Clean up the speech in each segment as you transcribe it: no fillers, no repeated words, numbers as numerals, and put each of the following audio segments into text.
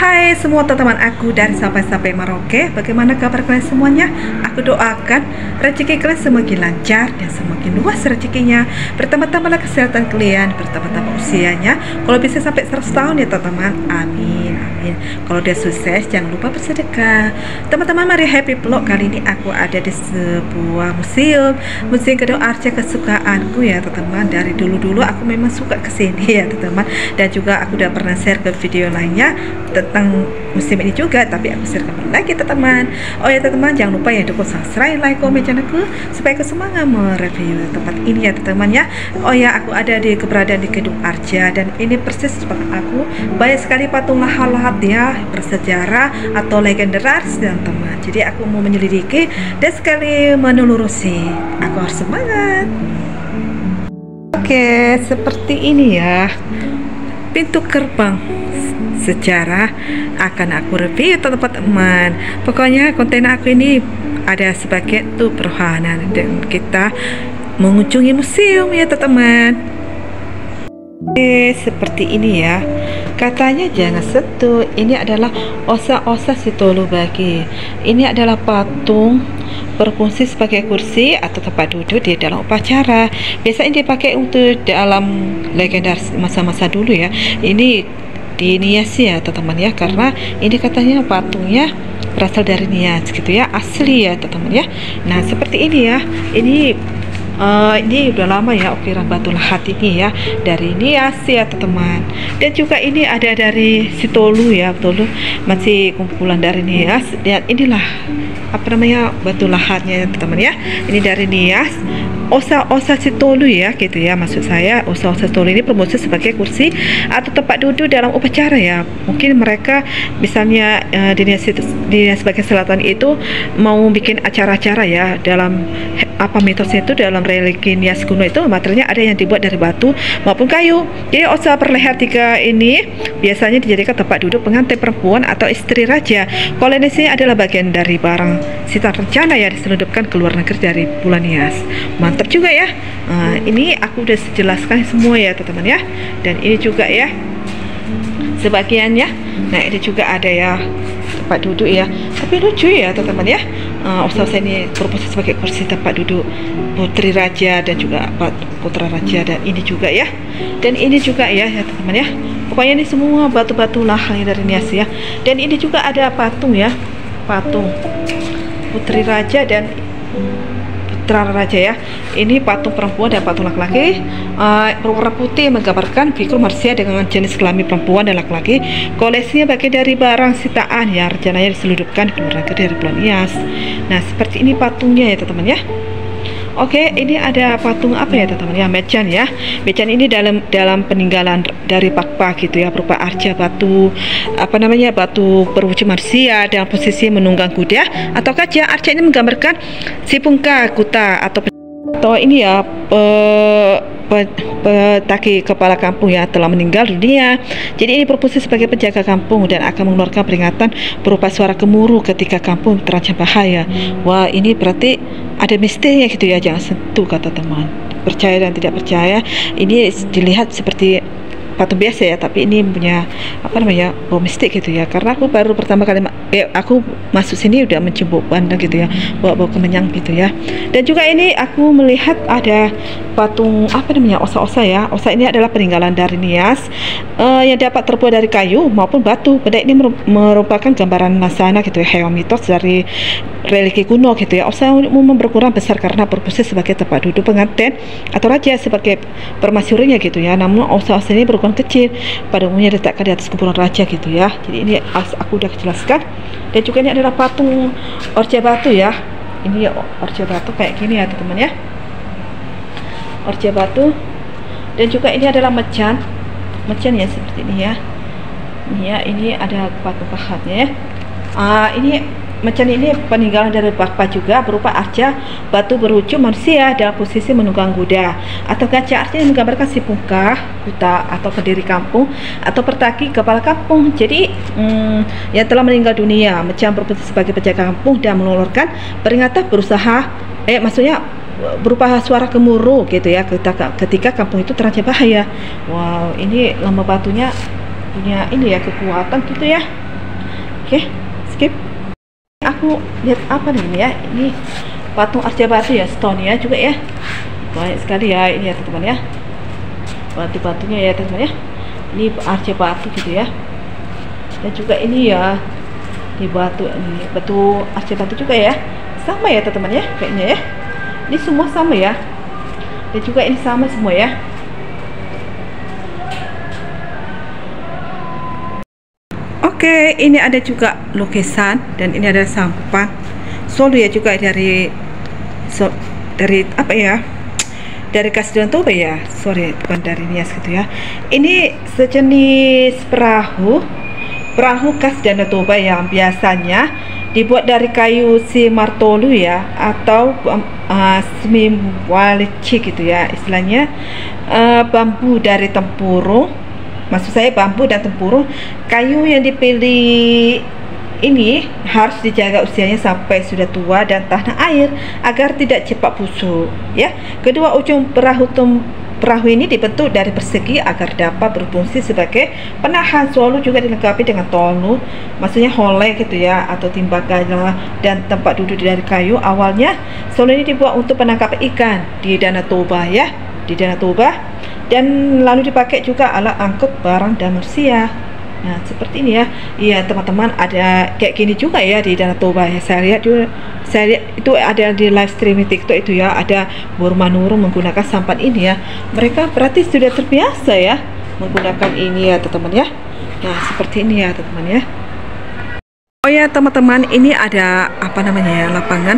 Hai semua teman-teman aku dari sampai Merauke. Bagaimana kabar kalian semuanya? Aku doakan rezeki kalian semakin lancar dan semakin luas rezekinya. Bertambah-tambahlah kesehatan kalian, bertambah-tambah usianya. Kalau bisa sampai 100 tahun ya teman-teman. Amin, amin. Kalau dia sukses jangan lupa bersedekah. Teman-teman, mari happy vlog. Kali ini aku ada di sebuah museum Gedung Arca kesukaanku ya teman-teman. Dari dulu-dulu aku memang suka kesini ya teman-teman. Dan juga aku udah pernah share ke video lainnya tentang musim ini juga, tapi aku share kembali lagi teman-teman. Oh ya teman-teman, jangan lupa ya dukung subscribe, like, komen channelku supaya aku semangat mereview tempat ini ya teman-teman ya. Oh ya, aku ada di keberadaan di Gedung Arca dan ini persis tempat aku. Banyak sekali patung lahat-lahat ya bersejarah atau legendaris teman-teman. Jadi aku mau menyelidiki dan sekali menelurusi. Aku harus semangat. Oke, seperti ini ya pintu gerbang sejarah akan aku review teman-teman. Pokoknya konten aku ini ada sebagai tuh perhohanan dan kita mengunjungi museum ya teman-teman. Seperti ini ya, katanya jangan sentuh. Ini adalah osa-osa Sitolo Bagi. Ini adalah patung berfungsi sebagai kursi atau tempat duduk di dalam upacara. Biasanya dipakai untuk dalam legenda masa-masa dulu ya. Ini di Nias ya teman-teman ya, karena ini katanya patungnya berasal dari Nias gitu ya, asli ya teman-teman ya. Nah seperti ini ya, ini udah lama ya ukiran batu lahat ini ya, dari Nias ya teman-teman. Dan juga ini ada dari Sitolo ya, betul masih kumpulan dari Nias. Dan inilah apa namanya batu lahatnya ya teman-teman ya, ini dari Nias. Osa-osa Sitolo ya gitu ya, maksud saya osa-osa Sitolo ini berfungsi sebagai kursi atau tempat duduk dalam upacara ya. Mungkin mereka misalnya di Nias bagian selatan itu mau bikin acara-acara ya, dalam apa mitosnya itu dalam religi Nias kuno itu materialnya ada yang dibuat dari batu maupun kayu. Jadi osa perleher tiga ini biasanya dijadikan tempat duduk pengantin perempuan atau istri raja. Kalau di sini adalah bagian dari barang sita rencana ya, diselundupkan ke luar negeri dari bulan Nias. Mantap juga ya. Ini aku udah jelaskan semua ya teman-teman ya. Dan ini juga ya sebagiannya. Nah ini juga ada ya tempat duduk ya, tapi lucu ya teman-teman ya. Osa-osa ini berfungsi sebagai kursi tempat duduk putri raja dan juga putra raja. Dan ini juga ya, dan ini juga ya teman-teman ya. Pokoknya ini semua batu-batu lahir dari Nias ya. Dan ini juga ada patung ya, patung putri raja dan putra raja ya. Ini patung perempuan dan patung laki-laki berwarna putih menggambarkan figur manusia dengan jenis kelamin perempuan dan laki-laki. Koleksinya bagian dari barang sitaan ya, rencananya diselundupkan ke luar negeri dari bulan Nias. Nah seperti ini patungnya ya teman-teman ya. Oke, ini ada patung apa ya teman-teman ya, mecan ya. Mecan ini dalam peninggalan dari Pakpa gitu ya, berupa arca batu apa namanya, batu berwujud manusia dalam posisi menunggang kuda atau gajah. Arca ini menggambarkan si pungka kuta atau ini ya petaki kepala kampung ya telah meninggal dunia. Jadi ini berfungsi sebagai penjaga kampung dan akan mengeluarkan peringatan berupa suara gemuruh ketika kampung terancam bahaya. Wah ini berarti ada misterinya gitu ya, jangan sentuh kata teman. Percaya dan tidak percaya, ini dilihat seperti patung biasa ya, tapi ini punya apa namanya bau mistik gitu ya. Karena aku baru pertama kali aku masuk sini udah mencium bandeng gitu ya, bau kemenyan gitu ya. Dan juga ini aku melihat ada patung apa namanya, osa-osa ya. Osa ini adalah peninggalan dari Nias yang dapat terbuat dari kayu maupun batu. Benda ini merupakan gambaran lasana gitu ya, hewan mitos dari religi kuno gitu ya. Osa umumnya berkurang besar karena berfungsi sebagai tempat duduk pengantin atau raja sebagai permasyurinya gitu ya. Namun osa-osa ini berukuran kecil, pada umumnya diletakkan di atas kuburan raja gitu ya. Jadi ini aku udah jelaskan. Dan juga ini adalah patung orja batu ya. Ini orja batu kayak gini ya teman-teman ya, orja batu. Dan juga ini adalah mecan ya seperti ini ya. Ini ya, ini ada patung pahatnya ya. Ini mecan ini peninggalan dari Pakpa juga, berupa arca batu berwujud manusia dalam posisi menunggang kuda atau gajah. Artinya menggambarkan si pungka kuta atau pendiri kampung atau pertaki kepala kampung. Jadi yang telah meninggal dunia. Mecan berfungsi sebagai penjaga kampung dan mengeluarkan peringatan berusaha maksudnya berupa suara gemuruh gitu ya ketika kampung itu terancam bahaya. Wow, ini lama batunya punya ini ya kekuatan gitu ya. Oke, skip. Aku lihat apa nih ya, ini patung arca batu ya, stone ya juga ya, banyak sekali ya ini ya teman-teman ya, batu-batunya ya teman-teman ya, ini arca batu gitu ya, dan juga ini ya di batu, ini batu arca batu juga ya, sama ya teman-teman ya kayaknya ya, ini semua sama ya, dan juga ini sama semua ya. Oke, ini ada juga lukisan dan ini ada sampan Solo ya juga dari apa ya? Dari Khas Danau Toba ya. Sorry, bukan dari Nias gitu ya. Ini sejenis perahu khas Danau Toba yang biasanya dibuat dari kayu simartolu ya, atau semiwalici gitu ya istilahnya, bambu dari tempurung. Maksud saya bambu dan tempurung. Kayu yang dipilih ini harus dijaga usianya sampai sudah tua dan tahan air agar tidak cepat busuk ya. Kedua ujung perahu ini dibentuk dari persegi agar dapat berfungsi sebagai penahan. Selalu juga dilengkapi dengan tolu, maksudnya hole gitu ya, atau timbagala, dan tempat duduk dari kayu. Awalnya selalu ini dibuat untuk penangkapan ikan di Danau Toba ya, di Danau Toba, dan lalu dipakai juga alat angkut barang dan manusia. Nah seperti ini ya. Iya teman-teman, ada kayak gini juga ya di Danau Toba ya. Saya lihat itu ada di live streaming TikTok itu ya, ada Burmanurung menggunakan sampan ini ya. Mereka berarti sudah terbiasa ya menggunakan ini ya teman-teman ya. Nah seperti ini ya teman-teman ya. Oh ya teman-teman, ini ada apa namanya ya, lapangan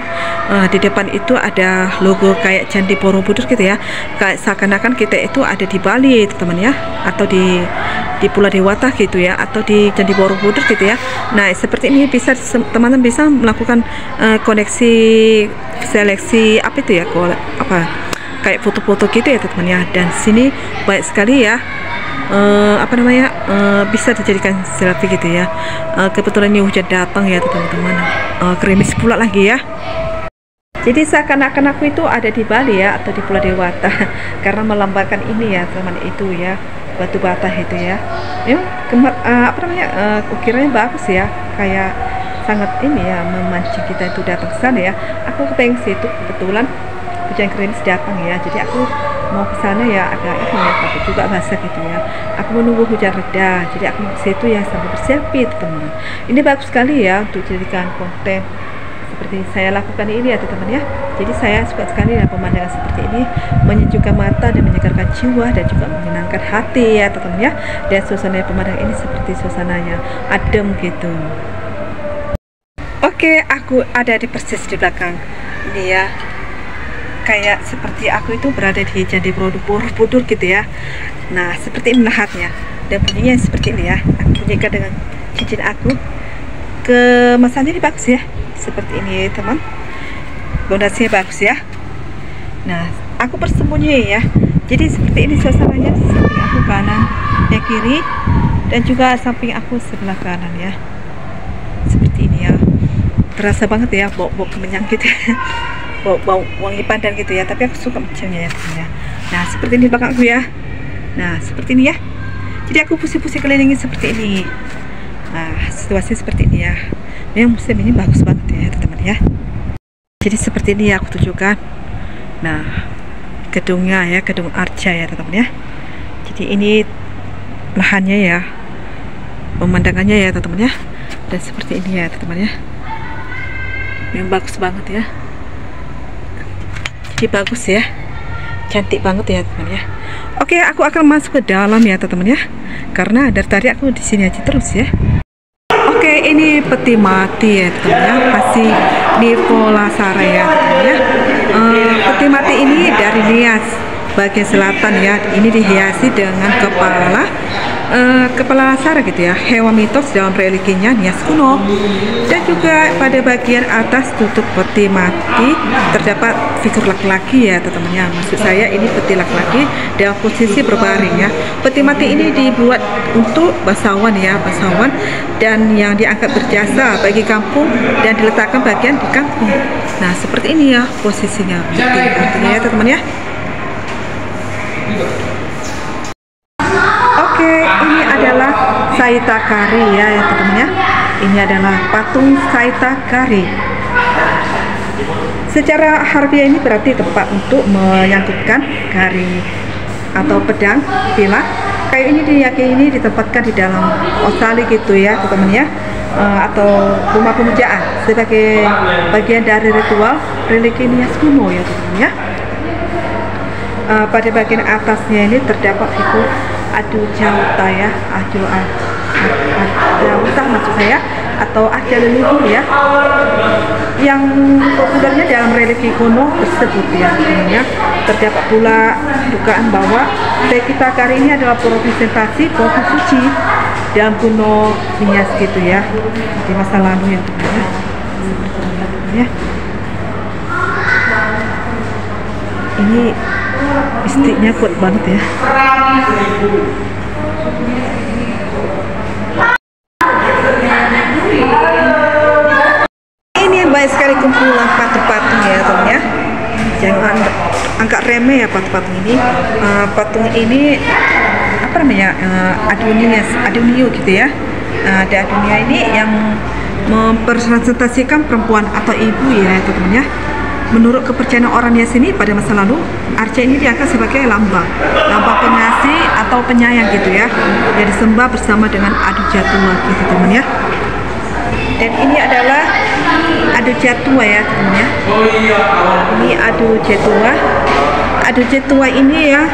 di depan itu ada logo kayak Candi Borobudur gitu ya, kayak seakan-akan kita itu ada di Bali teman-teman ya, atau di Pulau Dewata gitu ya, atau di Candi Borobudur gitu ya. Nah seperti ini bisa teman-teman bisa melakukan koneksi seleksi apa itu ya, apa kayak foto-foto gitu ya teman-teman ya. Dan sini banyak sekali ya apa namanya, bisa dijadikan selfie gitu ya. Kebetulan ini hujan datang ya teman-teman, gerimis pula lagi ya. Jadi seakan-akan aku itu ada di Bali ya, atau di Pulau Dewata karena melambangkan ini ya teman itu ya, batu bata itu ya. Apa namanya, ukiranya bagus ya, kayak sangat ini ya, memancing kita itu datang ke sana ya. Aku kepengen situ, kebetulan hujan gerimis datang ya, jadi aku mau ke sana ya, agak ini ya, takut juga basah gitu ya. Aku menunggu hujan reda, jadi aku ke situ ya sambil berselfie teman. Ini bagus sekali ya untuk dijadikan konten seperti saya lakukan ini ya teman-teman ya. Jadi saya suka sekali ya pemandangan seperti ini, menyejukkan mata dan menyegarkan jiwa dan juga menyenangkan hati ya teman-teman ya. Dan suasana pemandangan ini seperti suasananya adem gitu. Oke, aku ada di persis di belakang ini ya, kayak seperti aku itu berada di Candi Borobudur gitu ya. Nah seperti ini lahatnya, dan bunyinya seperti ini ya. Aku bunyikan dengan cincin aku. Kemasannya ini bagus ya, seperti ini teman, pondasinya bagus ya. Nah aku bersembunyi ya, jadi seperti ini suasananya. Samping aku kanan ya, kiri, dan juga samping aku sebelah kanan ya, seperti ini ya. Terasa banget ya bau kemenyan gitu ya. Bau wangi pandan gitu ya, tapi aku suka menciumnya ya teman ya. Nah seperti ini belakangku ya. Nah seperti ini ya, jadi aku pusing-pusing kelilingi seperti ini. Nah situasi seperti ini ya. Memang musim ini bagus banget ya teman-teman ya. Jadi seperti ini ya aku tunjukkan. Nah gedungnya ya, gedung arca ya teman-teman ya. Jadi ini lahannya ya, pemandangannya ya teman-teman ya. Dan seperti ini ya teman-teman ya. Memang bagus banget ya. Jadi bagus ya, cantik banget ya teman ya. Oke, aku akan masuk ke dalam ya teman-teman ya, karena dari tadi aku di sini aja terus ya. Oke, ini peti mati ya teman ya, masih di Polasara ya teman ya. Peti mati ini dari Nias bagian selatan ya. Ini dihiasi dengan kepala Sara gitu ya, hewan mitos dalam religinya Nias kuno. Dan juga pada bagian atas tutup peti mati terdapat figur laki-laki ya teman-teman ya. Maksud saya ini peti laki-laki dalam posisi berbaring ya. Peti mati ini dibuat untuk bangsawan ya, bangsawan dan yang diangkat berjasa bagi kampung dan diletakkan bagian di kampung. Nah seperti ini ya posisinya, artinya ya teman-teman ya. Oke, ini adalah Saita Kari ya teman-teman ya. Ini adalah patung Saita Kari. Secara harfiah ini berarti tempat untuk menyangkutkan kari atau pedang, pilah. Kayu ini diyakini ditempatkan di dalam osali gitu ya teman-teman ya, atau rumah pemujaan sebagai bagian dari ritual religi Nias kuno ya teman-teman ya. Pada bagian atasnya ini terdapat figur adu jauta ya, adu jauta maksud saya, atau ada leluhur ya, yang populernya dalam religi kuno tersebut ya teman-teman ya. Terdapat pula dugaan bahwa Saita Kari ini adalah representasi pohon suci dalam kuno Nias gitu ya, di masa lalu ya teman-teman ya. Ini mistiknya kuat banget ya. Ini yang baik sekali kumpulan patung-patung ya teman ya. Jangan angkat remeh ya patung-patung ini. Patung ini apa namanya, Adunio gitu ya. Ada Adunia ini yang mempresentasikan perempuan atau ibu ya teman-teman ya. Menurut kepercayaan orang Nias ini pada masa lalu, arca ini diangkat sebagai lambang pengasih atau penyayang gitu ya, yang disembah bersama dengan adu jatua gitu teman ya. Dan ini adalah adu jatua ya teman ya. Ini adu jatua. Adu jatua ini ya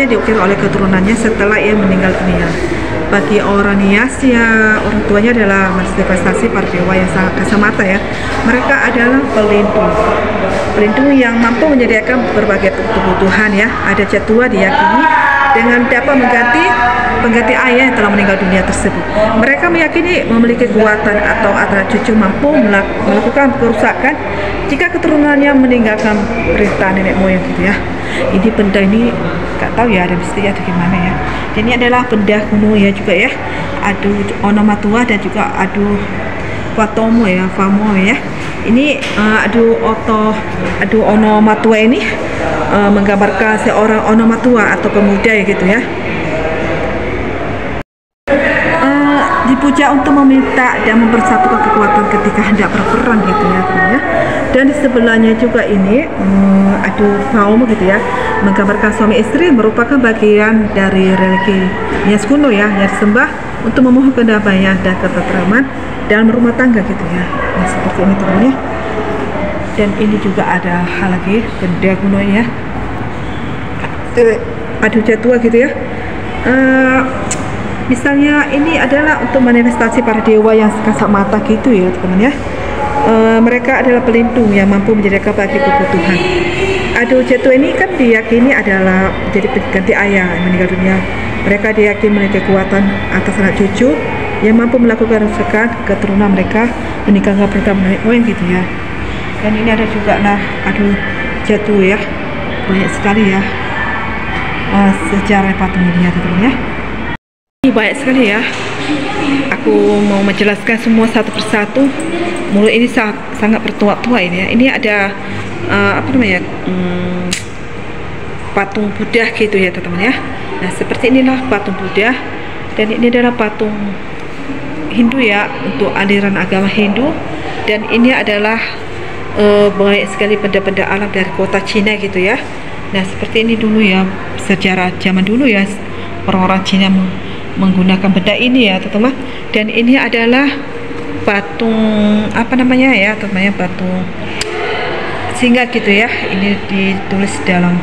diukir oleh keturunannya setelah ia meninggal dunia. Bagi orang Nias ya, orang tuanya adalah manifestasi para dewa yang sangat kasat mata ya. Mereka adalah pelindung yang mampu menyediakan berbagai kebutuhan ya. Ada jatua diyakini dengan dapat pengganti ayah yang telah meninggal dunia tersebut. Mereka meyakini memiliki kekuatan atau anak cucu mampu melakukan kerusakan jika keturunannya meninggalkan perintah nenek moyang gitu ya. Ini benda ini nggak tahu ya, ada misteri atau gimana ya. Dan ini adalah benda kuno ya juga ya. Adu onomatua dan juga adu watomo ya, famo ya. Ini adu onomatua ini menggambarkan seorang onomatua atau pemuda ya gitu ya. Dipuja untuk meminta dan mempersatukan kekuatan ketika hendak berperang gitu ya teman ya. Dan di sebelahnya juga ini adu faum gitu ya, menggambarkan suami istri, merupakan bagian dari religi Nias kuno ya, yang disembah untuk memohon kedamaian dan ketentraman dalam rumah tangga gitu ya. Nah, seperti ini teman ya. Dan ini juga ada hal lagi benda kuno ya, adu jatua gitu ya. Misalnya ini adalah untuk manifestasi para dewa yang kasat mata gitu ya teman ya. Mereka adalah pelindung yang mampu menyediakan bagi kebutuhan. Adu jatua ini kan diyakini adalah jadi pengganti ayah yang meninggal dunia. Mereka diyakini memiliki kekuatan atas anak cucu yang mampu melakukan kerusakan keturunan mereka, meninggalkan perintah nenek moyang gitu ya. Dan ini ada juga nah adu jatua ya, banyak sekali ya sejarah patung ini ya teman ya. Ini banyak sekali ya. Aku mau menjelaskan semua satu persatu. Mulut ini sangat bertuah-tuah ini ya. Ini ada apa namanya, patung Buddha gitu ya teman-teman ya. Nah seperti inilah patung Buddha. Dan ini adalah patung Hindu ya, untuk aliran agama Hindu. Dan ini adalah banyak sekali benda-benda alam dari kota Cina gitu ya. Nah seperti ini dulu ya, sejarah zaman dulu ya, orang-orang Cina menggunakan benda ini ya teman-teman. Dan ini adalah patung apa namanya ya teman-teman, patung singa gitu ya. Ini ditulis dalam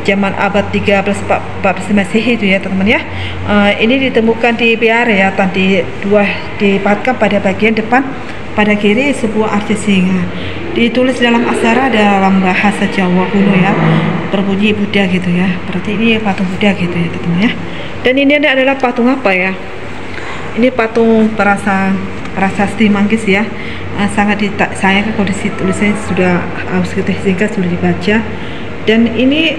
zaman abad 13-14 Masehi itu ya teman-teman ya. Ini ditemukan di biara ya, dipatkan pada bagian depan pada kiri sebuah arca singa. Ditulis dalam aksara dalam bahasa Jawa kuno ya, berbunyi Buddha gitu ya. Berarti ini patung Buddha gitu ya teman-teman ya. Dan ini adalah patung apa ya? Ini patung prasasti Manggis ya. Sangat disayangkan kondisi tulisannya sudah singkat sudah dibaca. Dan ini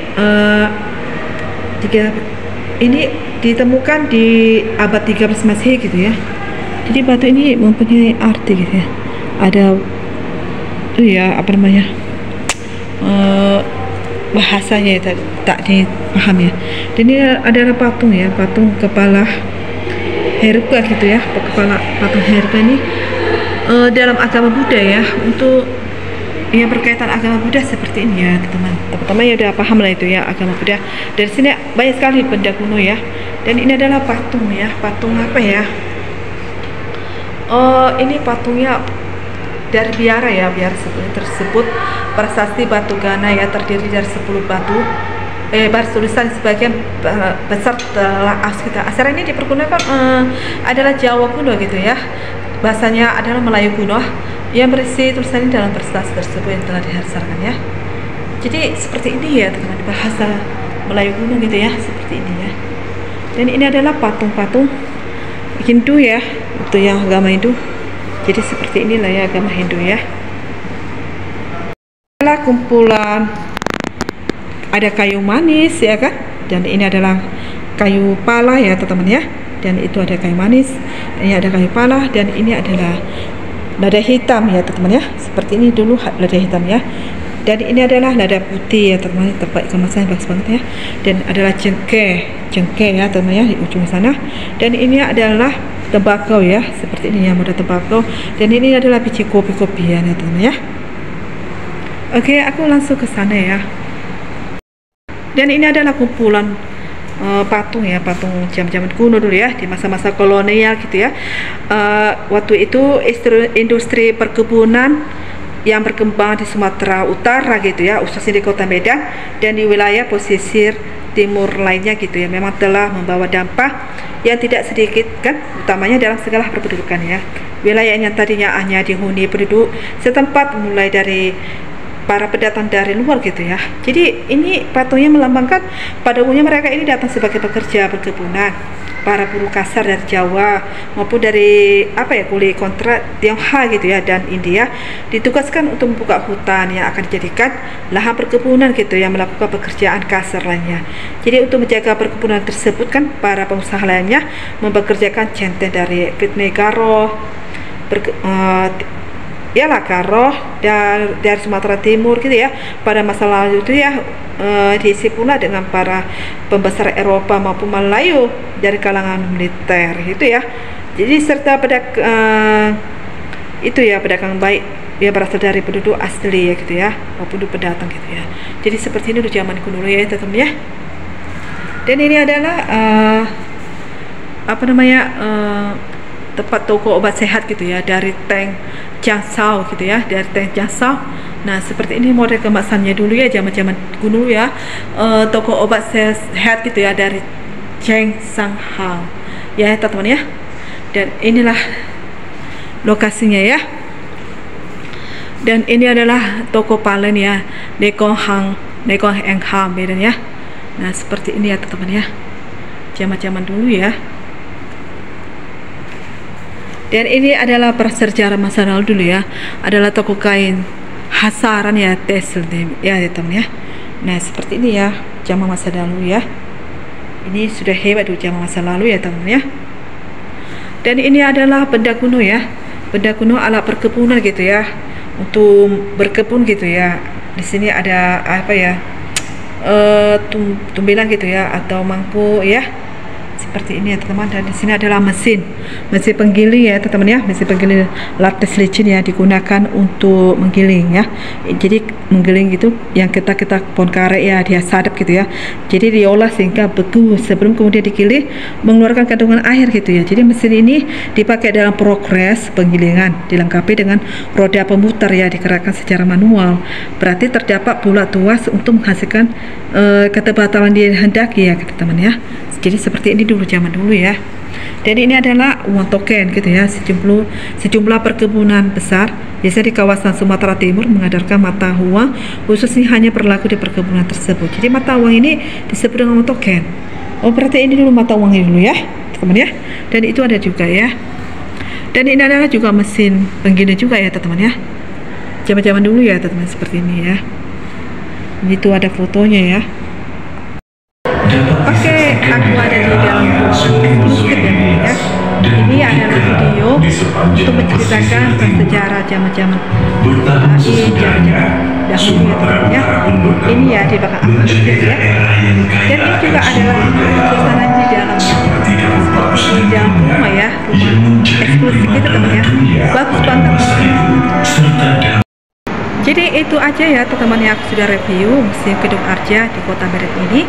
ini ditemukan di abad 13 Masehi gitu ya. Jadi batu ini mempunyai arti gitu ya. Ada ya apa namanya, bahasanya tak dipahami ya. Dan ini adalah patung ya, patung kepala Heruka gitu ya, kepala patung Heruka ini dalam agama Buddha ya, untuk yang berkaitan agama Buddha seperti ini ya teman-teman ya, udah paham lah itu ya agama Buddha. Dari sini banyak sekali benda kuno ya, dan ini adalah patung ya, patung apa ya, ini patungnya dari biara ya, biara tersebut prasasti batu gana ya, terdiri dari 10 batu baris tulisan sebagian besar telah asar ini dipergunakan adalah Jawa kuno gitu ya, bahasanya adalah Melayu kuno yang berisi tulisan dalam prestasi tersebut yang telah dihasarkan ya. Jadi seperti ini ya teman-teman, bahasa Melayu kuno gitu ya, seperti ini ya. Dan ini adalah patung-patung Hindu ya, itu yang agama Hindu. Jadi seperti inilah ya agama Hindu ya. Adalah kumpulan, ada kayu manis ya kan, dan ini adalah kayu pala ya teman-teman ya, dan itu ada kayu manis, ini ada kayu pala, dan ini adalah lada hitam ya teman-teman ya, seperti ini dulu lada hitam ya, dan ini adalah lada putih ya teman-teman, tempat kemasannya bagus banget ya, dan adalah cengkeh ya teman-teman ya di ujung sana, dan ini adalah tembakau ya, seperti ini ya, mudah tembakau, dan ini adalah biji kopi-kopian ya teman-teman ya. Oke, aku langsung ke sana ya. Dan ini adalah kumpulan patung ya, patung zaman kuno dulu ya, di masa-masa kolonial gitu ya. Waktu itu industri perkebunan yang berkembang di Sumatera Utara gitu ya, khususnya di Kota Medan dan di wilayah pesisir timur lainnya gitu ya, memang telah membawa dampak yang tidak sedikit kan, utamanya dalam segala perpendudukan ya. Wilayah yang tadinya hanya dihuni penduduk setempat, mulai dari para pendatang dari luar gitu ya. Jadi ini patungnya melambangkan pada umumnya mereka ini datang sebagai pekerja perkebunan, para buruh kasar dari Jawa maupun dari kulit kontrak Tionghoa gitu ya, dan India, ditugaskan untuk membuka hutan yang akan dijadikan lahan perkebunan gitu ya, melakukan pekerjaan kasar lainnya. Jadi untuk menjaga perkebunan tersebut kan, para pengusaha lainnya mempekerjakan centeng dari Pitne Garoh, Garoh dari Sumatera Timur gitu ya. Pada masa lalu itu ya diisi pula dengan para pembesar Eropa maupun Melayu dari kalangan militer gitu ya. Jadi serta pedagang baik dia berasal dari penduduk asli ya gitu ya, maupun pendatang gitu ya. Jadi seperti ini di zaman kuno ya teman-teman ya. Dan ini adalah tempat toko obat sehat gitu ya, dari Teng Jansau gitu ya, dari Teng Jansau. Nah seperti ini model kemasannya dulu ya, zaman kuno ya, toko obat sehat gitu ya, dari Cheng Sanghao ya teman-teman ya. Dan inilah lokasinya ya. Dan ini adalah toko Palen ya, Nekong Eng Ham Medan ya. Nah seperti ini ya teman-teman ya, zaman dulu ya. Dan ini adalah prasejarah masa lalu dulu ya, adalah toko kain hasaran ya, Tesel ya teman ya. Nah seperti ini ya, zaman masa lalu ya. Ini sudah hebat tuh zaman masa lalu ya teman ya. Dan ini adalah benda kuno ya, benda kuno alat perkebunan gitu ya, untuk berkebun gitu ya. Di sini ada tumbilan gitu ya, atau mangkuk ya, seperti ini ya teman-teman. Dan di sini adalah mesin penggiling ya teman-teman ya, mesin penggiling lattes licin ya, digunakan untuk menggiling ya. Jadi menggiling gitu, yang kita pohon karet ya, dia sadap gitu ya. Jadi diolah sehingga beku sebelum kemudian digiling mengeluarkan kandungan air gitu ya. Jadi mesin ini dipakai dalam progres penggilingan, dilengkapi dengan roda pemutar ya, digerakkan secara manual. Berarti terdapat bulat tuas untuk menghasilkan ketebalan yang dihendaki ya teman-teman ya. Jadi seperti ini dulu zaman dulu ya. Dan ini adalah uang token gitu ya, sejumlah perkebunan besar biasanya di kawasan Sumatera Timur mengedarkan mata uang khususnya hanya berlaku di perkebunan tersebut. Jadi mata uang ini disebut dengan uang token. Oh berarti ini dulu mata uangnya dulu ya teman-teman ya. Dan itu ada juga ya. Dan ini adalah juga mesin penggiling juga ya teman-teman ya, zaman dulu ya teman-teman, seperti ini ya. Itu ada fotonya ya. Oke, aku ada di dalam bukit ya. Ini adalah video untuk menceritakan sejarah zaman-zaman zaman dahulu ya. Ini ya di belakang aku ya. Dan ini juga adalah suasana di dalamnya. di dalam rumah ya, rumah eksklusif gitu teman ya, bagus banget. Jadi itu aja ya teman-teman yang aku sudah review Museum Kedung Arja di Kota Medan ini.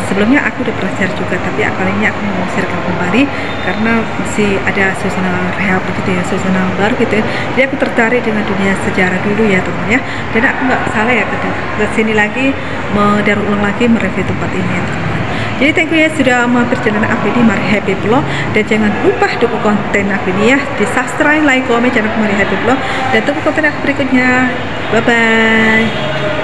Sebelumnya aku udah pernah share juga, tapi kali ini aku mau sharekan kembali karena masih ada suasana rehab gitu ya, suasana baru gitu ya. Jadi aku tertarik dengan dunia sejarah dulu ya teman-teman ya, dan aku nggak salah ya ke sini lagi daur ulang lagi mereview tempat ini ya teman-teman. Jadi thank you ya sudah mampir channel aku ini Mari Happy Vlog, dan jangan lupa dukung konten aku ini ya, di subscribe, like, komen channel Mari Happy Vlog, dan tunggu konten aku berikutnya. Bye bye.